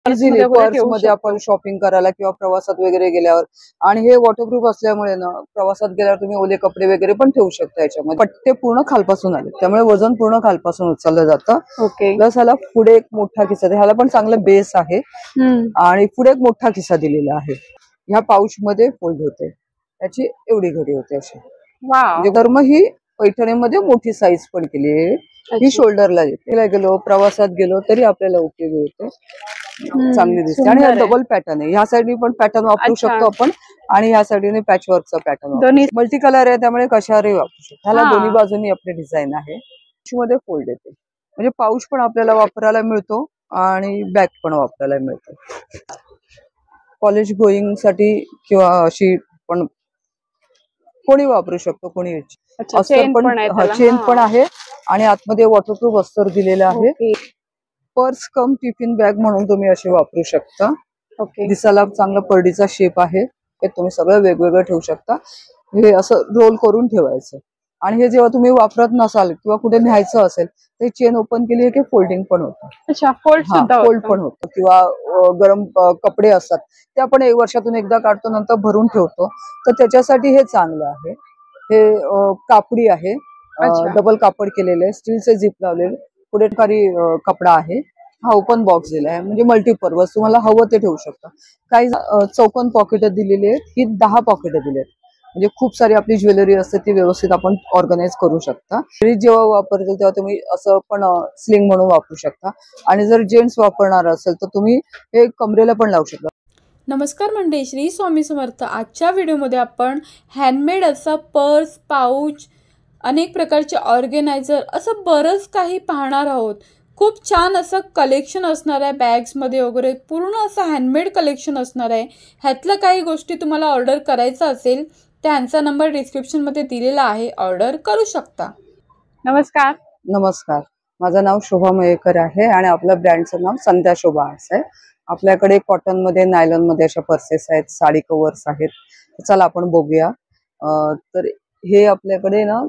Easily purse मध्ये आपण shopping करायला किंवा प्रवासात वगैरे गेल्यावर, आणि हे वॉटरप्रूफ असल्यामुळे ना प्रवासात गेल्यावर तुम्ही ओले कपडे वगैरे पण ठेवू शकता याच्यामध्ये. पट्टे पूर्ण खालपासून आले त्यामुळे वजन पूर्ण खालपासून उचललं जातं. प्लस ह्याला पुढे एक मोठा खिसा, ह्याला पण चांगला बेस आहे आणि पुढे एक मोठा खिसा दिलेला आहे. ह्या पाऊच मध्ये फोल्ड होते, त्याची एवढी घडी होते अशी. तर मग ही पैठणीमध्ये मोठी साईज पण केली आहे. ही शोल्डरला येते, गेलो प्रवासात गेलो तरी आपल्याला उपयोगी होते, चांगली दिसते. आणि हा डबल पॅटर्न आहे, ह्या साईडनी पण पॅटर्न वापरू शकतो आपण आणि ह्या साईडने पॅचवर्कचा पॅटर्न, मल्टी कलर आहे त्यामुळे कशावरही वापरू शकतो. ह्याला दोन्ही बाजूनी आपली डिझाईन आहे. मध्ये फोल्ड येते म्हणजे पाऊच पण आपल्याला वापरायला मिळतो आणि बॅग पण वापरायला मिळतो. कॉलेज गोईंग साठी किंवा अशी पण कोणी वापरू शकतो, कोणी. अस्तर पण, चेन पण आहे आणि आतमध्ये वॉटरप्रूफ अस्तर दिलेलं आहे. पर्स कम टिफिन बॅग म्हणून तुम्ही असे वापरू शकता. दिसायला चांगला पर्डीचा शेप आहे, हे तुम्ही सगळं वेगवेगळं ठेवू शकता. हे असं रोल करून ठेवायचं आणि हे जेव्हा तुम्ही वापरत नसाल किंवा कुठे न्यायचं असेल ते चेन ओपन केली की फोल्डिंग पण होतं. फोल्ड पण होतं. किंवा गरम कपडे असतात ते आपण वर्षातून एकदा काढतो, नंतर भरून ठेवतो, तर त्याच्यासाठी हे चांगलं आहे. हे कापडी आहे, डबल कापड केलेले, स्टीलचे झिप लावलेले, पुढे खाली कपडा आहे. हा ओपन बॉक्स दिला आहे म्हणजे मल्टीपर्पज, तुम्हाला हवं ते ठेवू शकता. काही चौकोन पॉकेट दिलेली आहेत, ही 10 पॉकेट दिली आहेत म्हणजे खूप सारी आपली ज्वेलरी असते ती व्यवस्थित आपण ऑर्गनाइज करू शकता. जेव्हा वापरतील तेव्हा तुम्ही असं पण स्लिंग म्हणून वापरू शकता. आणि जर जेंट्स वापरणार असेल तर तुम्ही हे कमरेला पण लावू शकता. नमस्कार मंडळी, श्री स्वामी समर्थ. आजच्या व्हिडिओमध्ये आपण हँडमेड असा पर्स, पाऊच, अनेक प्रकारचे ऑर्गनायझर असं बरंच काही पाहणार आहोत. खूप छान असं कलेक्शन असणार आहे, बॅग्समध्ये वगैरे पूर्ण असं हँडमेड कलेक्शन असणार आहे. ह्यातलं काही गोष्टी तुम्हाला ऑर्डर करायचं असेल त्यांचा नंबर डिस्क्रिप्शनमध्ये दिलेला आहे, ऑर्डर करू शकता. नमस्कार. नमस्कार, माझं नाव शोभा मयेकर आहे आणि आपलं ब्रँडचं नाव संध्या शोभा आर्ट्स आहे. आपल्याकडे कॉटन मध्ये, नायलॉन मध्ये अशा पर्सेस आहेत, साडी कव्हर्स आहेत. चला आपण बघूया. तर हे आपल्याकडे ना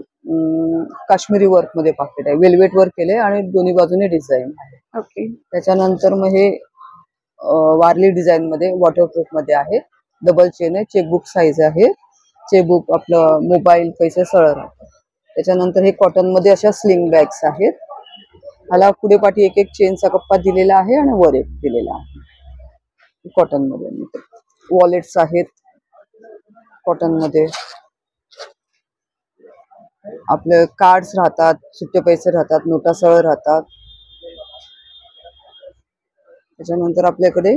काश्मीरी वर्क मध्ये पॉकेट आहे, वेल्वेट वर्क केले आणि दोन्ही बाजूने डिझाईन आहे. त्याच्यानंतर मग हे वारली डिझाईन मध्ये वॉटरप्रूफ मध्ये आहे, डबल चेन आहे, चेकबुक साईज आहे. चेकबुक आपलं मोबाईल, पैसे सरळ राहतात. त्याच्यानंतर हे कॉटन मध्ये अशा स्लिंग बॅग्स आहेत. ह्याला पुढे पाठी एक एक चेनचा कप्पा दिलेला आहे आणि वर एक दिलेला आहे. कॉटन मध्ये वॉलेट्स आहेत, कॉटन मध्ये आपले कार्ड्स राहतात, सुट्टे पैसे राहतात, नोटा सरळ राहतात. त्याच्यानंतर आपल्याकडे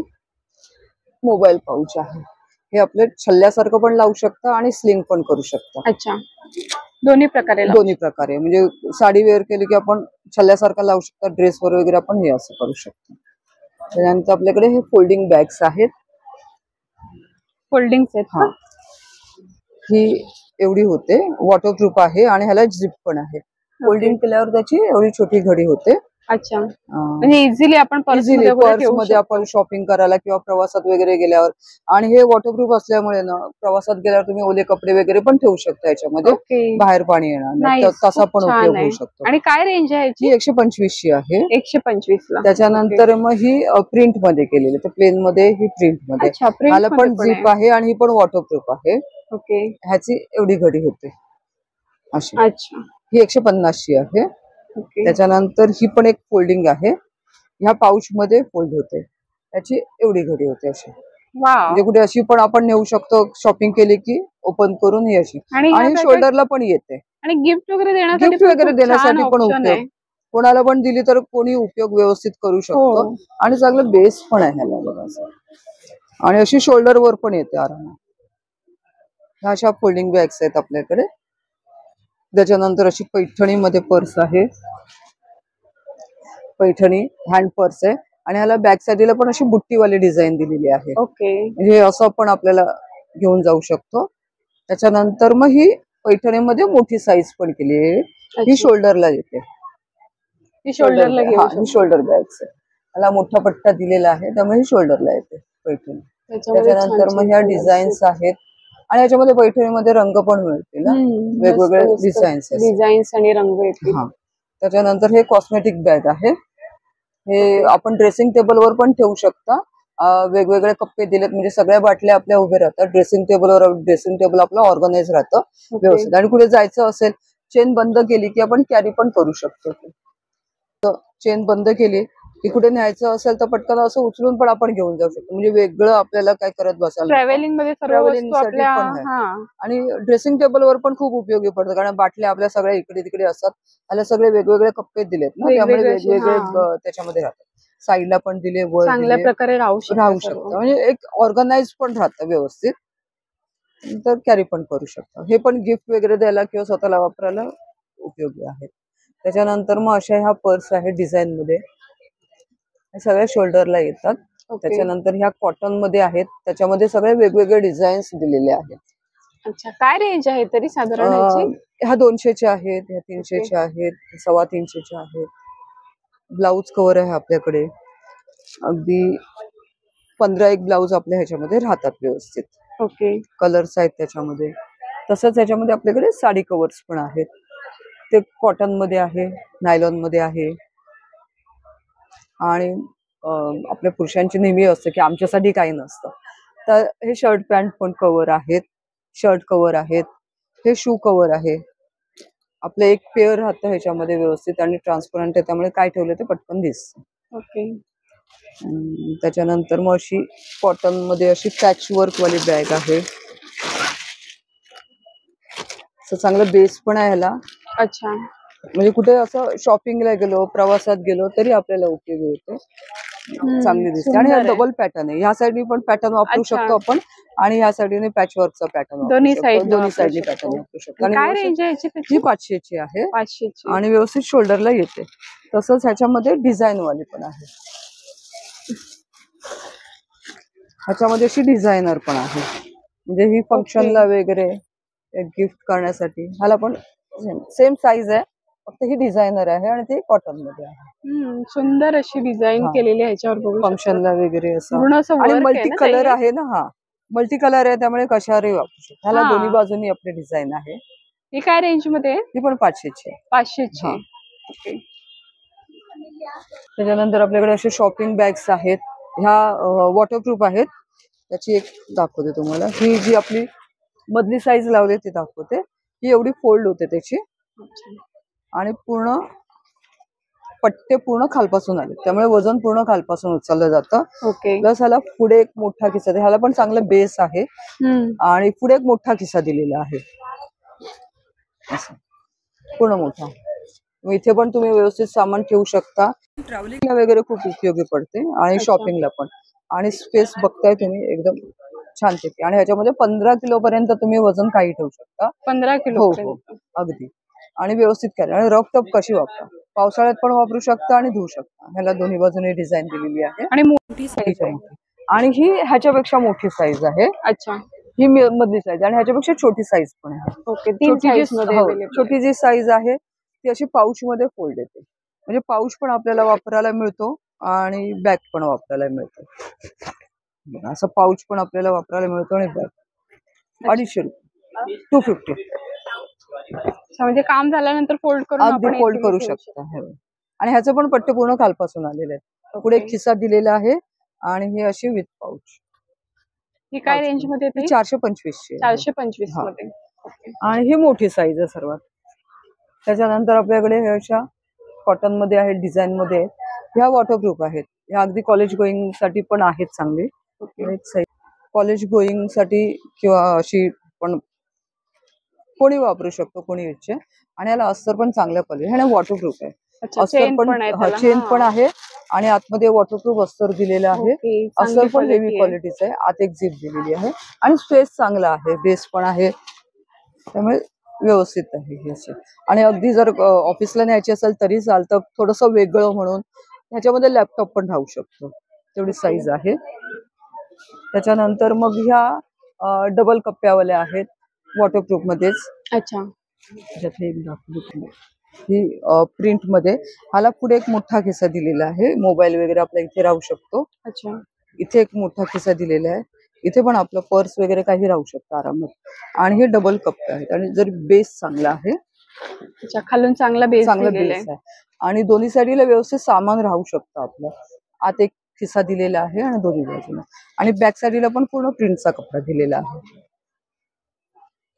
मोबाईल पाऊच आहे, हे आपले छल्ल्यासारखं पण लावू शकता आणि स्लिंग पण करू शकता. दोन्ही प्रकारे म्हणजे साडी वेअर केली की आपण छल्ल्यासारखा लावू शकता, ड्रेसवर वगैरे आपण हे असं करू शकतो. त्यानंतर आपल्याकडे हे फोल्डिंग बॅग्स आहेत, फोल्डिंग सेट. ही एवढी होते, वॉटरप्रूफ आहे आणि ह्याला झिप पण आहे. फोल्डिंग केल्यावर त्याची एवढी छोटी घडी होते. म्हणजे इझिली पर्स मध्ये आपण शॉपिंग करायला किंवा प्रवासात वगैरे गेल्यावर, आणि हे वॉटरप्रूफ असल्यामुळे ना प्रवासात गेल्यावर तुम्ही ओले कपडे वगैरे पण ठेवू शकता याच्यामध्ये, बाहेर पाणी येणार नाही तसा पण उपयोग होऊ शकतो. आणि काय रेंज आहे ही 125 ची आहे. 125 ला. त्याच्यानंतर मग ही प्रिंट मध्ये केलेली, तर प्लेन मध्ये, ही प्रिंट मध्ये. ह्याला पण झिप आहे आणि ही पण वॉटरप्रूफ आहे. ह्याची एवढी घडी होते अशी. ही 150 ची आहे. त्याच्यानंतर ही पण एक फोल्डिंग आहे, ह्या पाऊच मध्ये फोल्ड होते, त्याची एवढी घडी होते अशी. म्हणजे कुठे अशी पण आपण नेऊ शकतो, शॉपिंग केली की ओपन करून ही अशी. आणि शोल्डरला पण येते आणि गिफ्ट वगैरे देण्यासाठी पण उपयोग, कोणाला पण दिली तर कोणी उपयोग व्यवस्थित करू शकतो. आणि चांगलं बेस पण आहे ह्याला बघा, आणि अशी शोल्डर वर पण येते आरामात. ह्या अशा फोल्डिंग बॅग्स आहेत आपल्याकडे. त्याच्यानंतर अशी पैठणी मध्ये पर्स आहे, पैठणी हँड पर्स आहे आणि ह्याला बॅक साईडला पण अशी बुट्टीवाली डिझाईन दिलेली आहे. म्हणजे असं पण आपल्याला घेऊन जाऊ शकतो. त्याच्यानंतर मग ही पैठणीमध्ये मोठी साईज पण केली आहे, ही शोल्डरला येते. ही शोल्डर बॅग्स आहे, ह्याला मोठा पट्टा दिलेला आहे त्यामुळे ही शोल्डरला येते पैठणी. त्याच्यानंतर मग ह्या डिझाईन्स आहेत आणि याच्यामध्ये पैठणीमध्ये रंग पण मिळतील, वेगवेगळे डिझाईन्स आणि रंग येतील. त्याच्यानंतर हे कॉस्मेटिक बॅग आहे, हे आपण ड्रेसिंग टेबलवर पण ठेवू शकता. वेगवेगळे कप्पे दिलेत म्हणजे सगळ्या बाटल्या आपल्या उभे राहतात. ड्रेसिंग टेबल आपलं ऑर्गनाइज राहतं व्यवस्थित. आणि कुठे जायचं असेल, चेन बंद केली की आपण कॅरी पण करू शकतो. चेन बंद केली की कुठे न्यायचं असेल तर पटकन असं उचलून पण आपण घेऊन जाऊ शकतो. म्हणजे वेगळं आपल्याला काय करत बसायला ट्रॅव्हलिंग मध्ये सर्व वस्तू आपल्या आणि ड्रेसिंग टेबलवर पण खूप उपयोगी पडतं. कारण बाटल्या आपल्या सगळ्या इकडे तिकडे असतात. त्याला सगळे वेगवेगळे कप्पे दिलेत ना, त्यामुळे वेगवेगळे त्याच्यामध्ये राहतात. साईडला पण दिले, वर चांगल्या प्रकारे राहू शकतं. म्हणजे एक ऑर्गनाइज पण राहतं व्यवस्थित. तर कॅरी पण करू शकतो. हे पण गिफ्ट वगैरे द्यायला किंवा स्वतःला वापरायला उपयोगी आहेत. त्याच्यानंतर मग अशा ह्या पर्स आहे डिझाईन मध्ये, सगळ्या शोल्डरला येतात. त्याच्यानंतर ह्या कॉटन मध्ये आहेत, त्याच्यामध्ये सगळे वेगवेगळे डिझाईन्स दिलेले आहेत. अच्छा, काय रेंज आहे तरी साधारण याची? ह्या 200च्या आहेत, ह्या 300च्या आहेत, 350च्या आहेत. ब्लाउज कव्हर आहे आपल्याकडे, अगदी 15 एक ब्लाउज आपल्या ह्याच्यामध्ये राहतात व्यवस्थित. ओके. कलर्स आहेत त्याच्यामध्ये. तसंच ह्याच्यामध्ये आपल्याकडे साडी कव्हर्स पण आहेत. ते कॉटन मध्ये आहे, नायलॉन मध्ये आहे. आणि आपल्या पुरुषांची नेहमी असतं की आमच्यासाठी काही नसतं, तर हे शर्ट पॅन्ट पण कव्हर आहेत, शर्ट कव्हर आहेत, हे शू कव्हर आहे. आपलं एक पेअर राहतं ह्याच्यामध्ये व्यवस्थित आणि ट्रान्सपरंट आहे, त्यामुळे काय ठेवलं ते पटकन दिसतं. ओके. त्याच्यानंतर मग अशी कॉटन मध्ये अशी पॅच वर्क वाली बॅग आहे. चांगलं बेस पण आहे ह्याला. अच्छा. म्हणजे कुठे असं शॉपिंगला गेलो, प्रवासात गेलो तरी आपल्याला उपयोगी होते. चांगली दिसते. आणि हा डबल पॅटर्न आहे. ह्या साईडनी पण पॅटर्न वापरू शकतो आपण आणि ह्या साईडने पॅच वर्कचा पॅटर्न वापरू शकतो. दोन्ही साईडनी पॅटर्न वापरू शकतो. काय रेंज आहे याची? ही 500ची आहे 500ची आणि व्यवस्थित शोल्डरला येते. तसंच ह्याच्यामध्ये डिझाईन वाली पण आहे. ह्याच्यामध्ये अशी डिझायनर पण आहे, म्हणजे ही फंक्शनला वगैरे गिफ्ट करण्यासाठी. ह्याला पण सेम साईज आहे, फक्त ही डिझायनर आहे आणि ती कॉटन मध्ये आहे. सुंदर अशी डिझाईन केलेली आहे ह्याच्यावर, फंक्शनला वगैरे असं. आणि मल्टी कलर आहे ना, हा मल्टी कलर आहे त्यामुळे कशावरही वापरू शकतो. ह्याला दोन्ही बाजूनी आपले डिझाईन आहे. ही काय रेंज मध्ये? ही पण 500ची आहे. 500ची. त्याच्यानंतर आपल्याकडे असे शॉपिंग बॅग्स आहेत. ह्या वॉटरप्रूफ आहेत. त्याची एक दाखवते तुम्हाला. ही जी आपली मधली साईज लावली ती दाखवते. ही एवढी फोल्ड होते त्याची आणि पूर्ण पट्टे पूर्ण खालपासून आले, त्यामुळे वजन पूर्ण खालपासून उचललं जातं. प्लस ह्याला पुढे एक मोठा खिसा, ह्याला पण चांगला बेस आहे आणि पुढे एक मोठा खिसा दिलेला आहे. असं पूर्ण मोठा. इथे पण तुम्ही व्यवस्थित सामान ठेवू शकता. ट्रॅव्हलिंगला वगैरे खूप उपयोगी पडते आणि शॉपिंगला पण. आणि स्पेस बघताय तुम्ही एकदम छान पैकी. आणि ह्याच्यामध्ये 15 किलो पर्यंत तुम्ही वजन काही ठेवू शकता. 15 किलो? हो, अगदी. आणि व्यवस्थित कॅरी. आणि रफ टप कशी वापरा, पावसाळ्यात पण वापरू शकता आणि धुवू शकता. ह्याला दोन्ही बाजूने डिझाईन दिलेली आहे. आणि मोठी साईज आहे. आणि ही ह्याच्यापेक्षा मोठी साईज आहे. अच्छा. ही मधली साईज आणि ह्याच्यापेक्षा छोटी साईज पण आहे. ओके. छोटी जी साईज आहे ती अशी पाऊच मध्ये फोल्ड येते, म्हणजे पाऊच पण आपल्याला वापरायला मिळतो आणि बॅग पण वापरायला मिळतो. असं पाऊच पण आपल्याला वापरायला मिळतो आणि बॅग. 250 रुपये, 250. म्हणजे काम झाल्यानंतर फोल्ड करून अगदी फोल्ड करू शकता. आणि ह्याचं पण पट्टे पूर्ण खालपासून आलेले आहेत. पुढे एक खिसा दिलेला आहे आणि हे अशी विथ पाऊच. ही काय रेंज मध्ये येते? 425ची. 425 मध्ये. आणि ही मोठी साईज आहे सर्वात. त्याच्यानंतर आपल्याकडे हे अशा कॉटन मध्ये आहेत, डिझाईन मध्ये. ह्या वॉटरप्रूफ आहेत. ह्या अगदी कॉलेज गोईंग साठी पण आहेत चांगले. कॉलेज गोईंग साठी किंवा अशी पण कोणी वापरू शकतो, कोणी इच्छे. आणि याला अस्तर पण चांगल्या क्वालिटी. ह्याला वॉटरप्रूफ आहे. अस्तर पण चेन पण आहे आणि आतमध्ये वॉटरप्रूफ अस्तर दिलेलं आहे. अस्तर पण हेवी क्वालिटीचं आहे. आत एक झिप दिलेली आहे आणि स्पेस चांगला आहे, बेस पण आहे, त्यामुळे व्यवस्थित आहे हे असे. आणि अगदी जर ऑफिसला न्यायची असेल तरी चालतं, थोडंसं वेगळं म्हणून. ह्याच्यामध्ये लॅपटॉप पण राहू शकतो, तेवढी साईज आहे. त्याच्यानंतर मग ह्या डबल कप्प्यावाल्या आहेत वॉटरप्रूफ मध्येच. अच्छा. ही प्रिंट मध्ये. ह्याला पुढे एक मोठा खिसा दिलेला आहे, मोबाईल वगैरे आपला इथे राहू शकतो. अच्छा. इथे एक मोठा खिसा दिलेला आहे, इथे पण आपलं पर्स वगैरे काही राहू शकतं आरामात. आणि हे डबल कप्पे आहेत आणि जर बेस चांगला आहे अच्छा, खालून चांगला बेस चांगला दिलेला बेस आहे. आहे आणि दोन्ही साईडला व्यवस्थित सामान राहू शकतं आपलं. आत एक खिसा दिलेला आहे आणि दोन्ही बाजूला, आणि बॅक साईडला पण पूर्ण प्रिंटचा कपडा दिलेला आहे.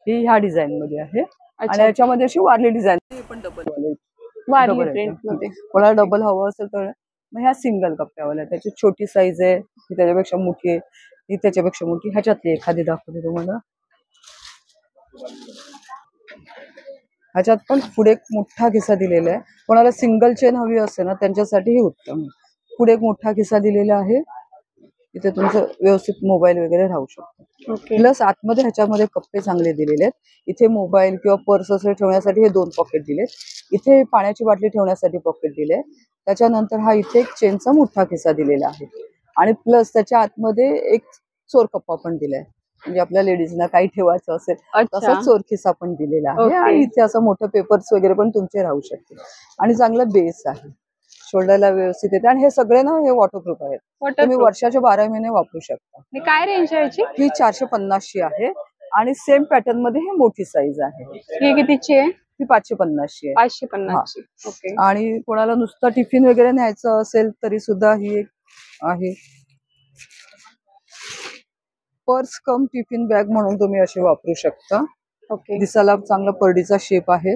ही ह्या डिझाईन मध्ये आहे आणि याच्यामध्ये अशी वारली डिझाइन, हे पण डबल वाले, वारली प्रिंट मध्ये. कोणाला डबल हवं असेल तर मग ह्या सिंगल कपड्यावाल्या, त्याची छोटी साईज आहे, ही त्याच्यापेक्षा मोठी आहे, ही त्याच्यापेक्षा मोठी. ह्याच्यातली एखादी दाखवते तुम्हाला. ह्याच्यात पण पुढे एक मोठा खिसा दिलेला आहे. कोणाला सिंगल चेन हवी असेल ना त्यांच्यासाठी हे उत्तम. पुढे एक मोठा खिसा दिलेला आहे, इथे तुमचं व्यवस्थित मोबाईल वगैरे राहू शकतो. प्लस आतमध्ये ह्याच्यामध्ये कप्पे चांगले दिलेले आहेत. इथे मोबाईल किंवा पर्स असे ठेवण्यासाठी हे 2 पॉकेट दिलेत. इथे पाण्याची बाटली ठेवण्यासाठी पॉकेट दिले. त्याच्यानंतर हा इथे एक चेनचा मोठा खिसा दिलेला आहे आणि प्लस त्याच्या आतमध्ये एक चोर कप्पा पण दिलाय, म्हणजे आपल्या लेडीजला काही ठेवायचं असेल तसा चोर खिसा पण दिलेला आहे. आणि इथे असं मोठं पेपर्स वगैरे पण तुमचे राहू शकते आणि चांगला बेस आहे, शोल्डरला व्यवस्थित येते. आणि हे सगळे ना हे वॉटरप्रूफ आहेत, तुम्ही वर्षाचे 12 महिने वापरू शकता. काय रेंज आहे याची? ही 450 ची आहे आणि सेम पॅटर्न मध्ये ही मोठी साईज आहे. ही कितीची आहे? ही 550 ची आहे. 550 ची. ओके. आणि कोणाला नुसतं टिफिन वगैरे न्यायचं असेल तरी सुद्धा ही एक आहे. पर्स कम टिफिन बॅग म्हणून तुम्ही अशी वापरू शकता. ओके. दिसायला चांगला पर्डीचा शेप आहे.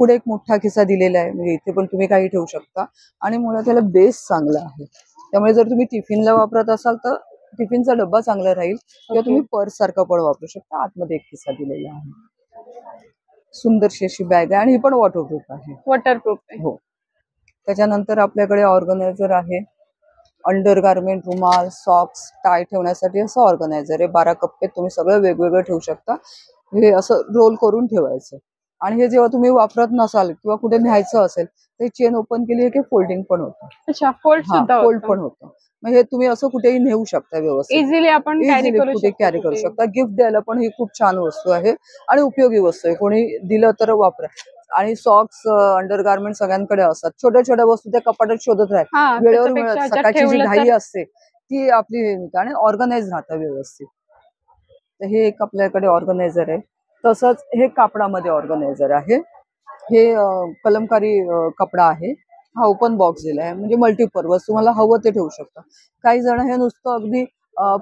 पुढे एक मोठा खिसा दिलेला आहे, म्हणजे इथे पण तुम्ही काही ठेवू शकता आणि मुळात त्याला बेस चांगला आहे. त्यामुळे जर तुम्ही टिफिनला वापरत असाल तर टिफिनचा डब्बा चांगला राहील, किंवा तुम्ही पर्स सारखा पण वापरू शकता. आतमध्ये एक खिसा दिलेला आहे. सुंदरशी अशी बॅग आहे आणि ही पण वॉटरप्रूफ आहे. वॉटरप्रूफ आहे. हो. त्याच्यानंतर आपल्याकडे ऑर्गनायझर आहे. अंडर गार्मेंट, रुमाल, सॉक्स, टाय ठेवण्यासाठी असं ऑर्गनायझर आहे. 12 कप्पे तुम्ही सगळं वेगवेगळं ठेवू शकता. हे असं रोल करून ठेवायचं आणि हे जेव्हा तुम्ही वापरत नसाल किंवा कुठे न्यायचं असेल तर चेन ओपन केली की फोल्डिंग पण होतं. अच्छा, फोल्ड पण होतं. मग हे तुम्ही असं कुठेही नेऊ शकता व्यवस्थित, इझिली आपण कॅरी करू शकता. गिफ्ट द्यायला पण ही खूप छान वस्तू आहे आणि उपयोगी वस्तू आहे. कोणी दिलं तर वापरा. आणि सॉक्स, अंडर गार्मेंट सगळ्यांकडे असतात. छोट्या छोट्या वस्तू त्या कपाटात शोधत राहतात, वेळेवर मिळत. सकाळची जी घाई असते ती आपली आणि ऑर्गनाइज राहतं व्यवस्थित. तर हे एक आपल्याकडे ऑर्गनायझर आहे. तसंच हे कापडामध्ये ऑर्गनायझर आहे. हे कलमकारी कपडा आहे. हा ओपन बॉक्स दिलाय, म्हणजे मल्टीपर्पज, तुम्हाला हवं ते ठेवू शकता. काही जण हे नुसतं अगदी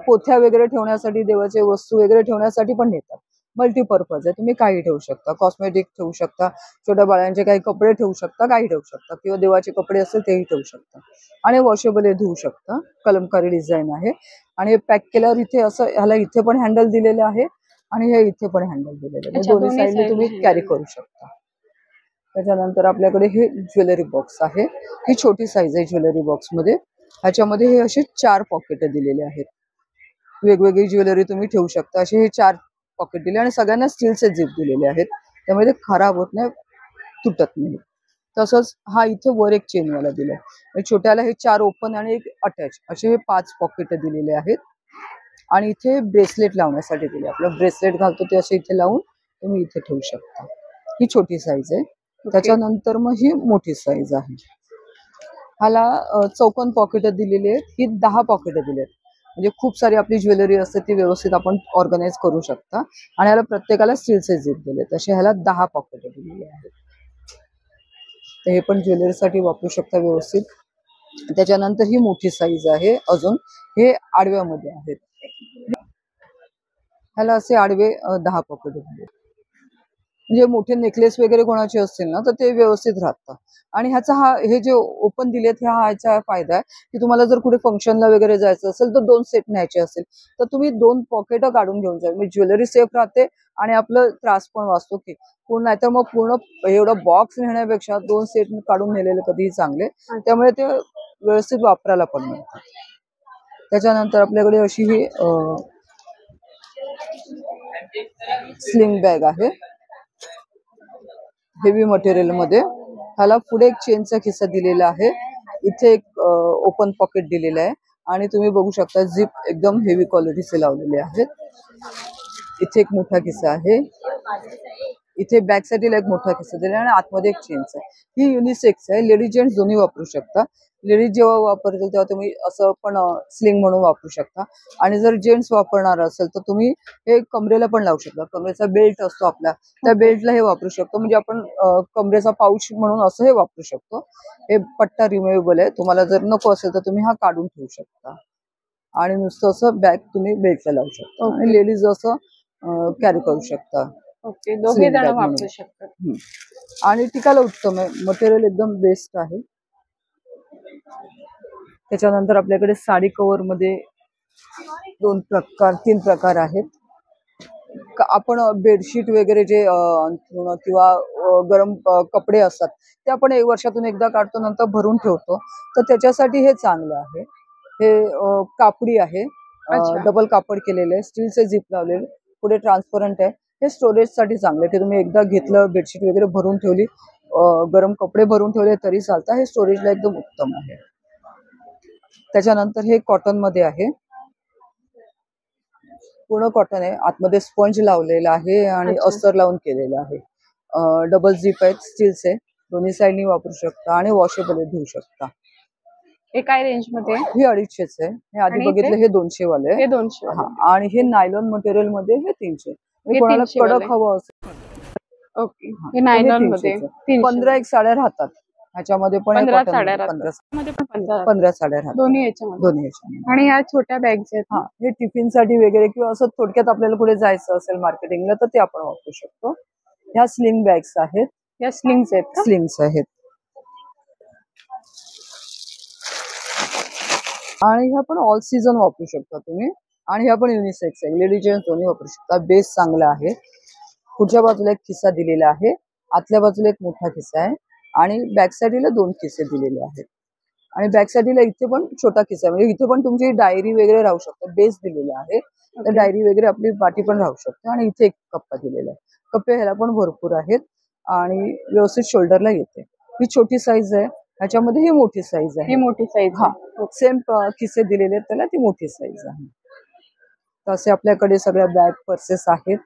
पोथ्या वगैरे ठेवण्यासाठी, देवाचे वस्तू वगैरे ठेवण्यासाठी पण नेतात. मल्टीपर्पज आहे, तुम्ही काही ठेवू शकता. कॉस्मेटिक ठेवू शकता, छोट्या बाळांचे काही कपडे ठेवू शकता, काही ठेवू शकता, किंवा देवाचे कपडे असतील तेही ठेवू शकता. आणि वॉशेबल धुवू शकता. कलमकारी डिझाईन आहे आणि हे पॅक केल्यावर इथे असं ह्याला इथे पण हँडल दिलेलं आहे आणि हे इथे पण हँडल दिलेलं आहे. दोन्ही साईडने तुम्ही कॅरी करू शकता. त्याच्यानंतर आपल्याकडे हे ज्वेलरी बॉक्स आहे. ही छोटी साईज आहे ज्वेलरी बॉक्स मध्ये. ह्याच्यामध्ये हे असे 4 पॉकेट दिलेले आहेत. वेगवेगळी ज्वेलरी तुम्ही ठेवू शकता. असे हे 4 पॉकेट दिले आणि सगळ्यांना स्टीलचे झिप दिलेले आहेत, त्यामुळे ते खराब होत नाही, तुटत नाही. तसंच हा इथे वर एक चेनवाला दिलाय. छोट्याला हे 4 ओपन आणि एक अटॅच असे हे 5 पॉकेट दिलेले आहेत. आणि इथे ब्रेसलेट लावण्यासाठी दिले. आपलं ब्रेसलेट घालतो ते असे इथे लावून तुम्ही इथे ठेवू शकता. ही छोटी साईज आहे. त्याच्यानंतर मग ही मोठी साईज आहे. ह्याला चौकोन पॉकेट दिलेली आहेत. ही 10 पॉकेट दिली आहेत, म्हणजे खूप सारी आपली ज्वेलरी असते ती व्यवस्थित आपण ऑर्गनाइज करू शकता. आणि ह्याला प्रत्येकाला स्टीलचे झिप दिले, तसे ह्याला 10 पॉकेट दिलेले आहेत. तर हे पण ज्वेलरीसाठी वापरू शकता व्यवस्थित. त्याच्यानंतर ही मोठी साईज आहे. अजून हे आडव्यामध्ये आहेत. ह्याला असे आडवे 10 पॉकेट दिले, म्हणजे मोठे नेकलेस वगैरे कोणाचे असतील ना तर ते व्यवस्थित राहतं. आणि ह्याचा हे जे ओपन दिलेत ह्याचा फायदा आहे की तुम्हाला जर कुठे फंक्शनला वगैरे जायचं असेल तर 2 सेट न्यायचे असेल तर तुम्ही 2 पॉकेट काढून घेऊन जाईल, म्हणजे ज्वेलरी सेफ राहते आणि आपलं त्रास पण वाचतो. की पूर्ण नाहीतर मग पूर्ण एवढा बॉक्स नेण्यापेक्षा 2 सेट काढून नेलेले कधीही चांगले, त्यामुळे ते व्यवस्थित वापरायला पण मिळतात. त्याच्यानंतर आपल्याकडे अशी ही स्लिंग बॅग आहे हेवी मटेरियल मध्ये. ह्याला पुढे एक चेनचा खिसा दिलेला आहे. इथे एक ओपन पॉकेट दिलेला आहे आणि तुम्ही बघू शकता झिप एकदम हेवी क्वालिटीचे लावलेले आहेत. इथे एक मोठा खिसा आहे. इथे बॅक साईडला एक मोठा खिसा दिला आणि आतमध्ये एक चेन्स आहे. ही युनिसेक्स आहे, लेडीज जेंट्स दोन्ही वापरू शकता. लेडीज जेव्हा वापरतील तेव्हा तुम्ही असं पण स्लिंग म्हणून वापरू शकता आणि जर जेंट्स वापरणार असेल तर तुम्ही हे कमरेला पण लावू शकता. कमरेचा बेल्ट असतो आपला, त्या बेल्टला हे वापरू शकतो. म्हणजे आपण कमरेचा पाऊच म्हणून असं हे वापरू शकतो. हे पट्टा रिमुवेबल आहे. तुम्हाला जर नको असेल तर तुम्ही हा काढून ठेवू शकता आणि नुसतं असं बॅग तुम्ही बेल्टला लावू शकता आणि लेडीज असं कॅरी करू शकता. ओके, दोघे जण वापरू शकतात. आणि टिकायला उत्तम आहे, मटेरियल एकदम बेस्ट आहे. त्याच्यानंतर आपल्याकडे साडी कव्हर मध्ये 3 प्रकार आहेत. आपण बेडशीट वगैरे जे किंवा गरम कपडे असतात ते आपण वर्षातून एकदा काढतो, नंतर भरून ठेवतो, तर त्याच्यासाठी हे चांगलं आहे. हे कापडी आहे, डबल कापड केलेले, स्टीलचे झिप लावलेले, पुढे ट्रान्सपरंट आहे. हे स्टोरेज साठी चांगलं आहे की तुम्ही एकदा घेतलं, बेडशीट वगैरे भरून ठेवली, गरम कपडे भरून ठेवले तरी चालतं. हे स्टोरेजला एकदम उत्तम आहे. त्याच्यानंतर हे कॉटन मध्ये आहे, पूर्ण कॉटन आहे, आतमध्ये स्पंज लावलेला आहे आणि अस्तर लावून केलेलं आहे. डबल झिप आहेत, स्टीलचे, दोन्ही साईडनी वापरू शकता आणि वॉशेबल धुवू शकता. हे काय रेंज मध्ये? हे 250 आहे. हे आधी बघितलं हे 200 वाले आहे. हे 200 आणि हे नायलॉन मटेरियल मध्ये हे 300. कोणाला कडक हवं असेल ओके, हे नायलॉन मध्ये 15 एक साड्या राहतात. ह्याच्यामध्ये पण 15 साड्या 15 साड्या राहतात दोन्ही याच्यामध्ये. ह्याच्यामध्ये. आणि ह्या छोट्या बॅग्स आहेत. हे टिफिन साठी वगैरे किंवा असं थोडक्यात आपल्याला कुठे जायचं असेल मार्केटिंगला तर ते आपण वापरू शकतो. ह्या स्लिंग बॅग्स आहेत. या स्लिंग्स आहेत. स्लिंग्स आहेत आणि ह्या पण ऑल सीझन वापरू शकता तुम्ही. आणि ह्या पण युनिसेक्स आहे, लेडीज जेंट्स दोन्ही वापरू शकता. बेस चांगला आहे. पुढच्या बाजूला एक खिसा दिलेला आहे, आतल्या बाजूला एक मोठा खिसा आहे आणि बॅक साईडला 2 खिसे दिलेले आहेत. आणि बॅक साईडला इथे पण छोटा खिसा, म्हणजे इथे पण तुमची डायरी वगैरे राहू शकते. बेस दिलेला आहे, तर डायरी वगैरे आपली पाटी पण राहू शकते. आणि इथे एक कप्पा दिलेला आहे. कप्पे ह्याला पण भरपूर आहेत आणि व्यवस्थित शोल्डरला येते. ही छोटी साईज आहे, ह्याच्यामध्ये ही मोठी साईज आहे. ही मोठी साईज, सेम खिसे दिलेले आहेत त्याला, ती मोठी साईज आहे. तर असे आपल्याकडे सगळ्या बॅग पर्सेस आहेत.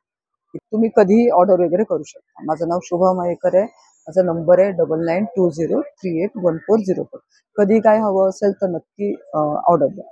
तुम्ही कधीही ऑर्डर वगैरे करू शकता. माझं नाव शुभा मयेकर आहे. माझा नंबर आहे 9920381404. कधी काय हवं असेल तर नक्की ऑर्डर द्या.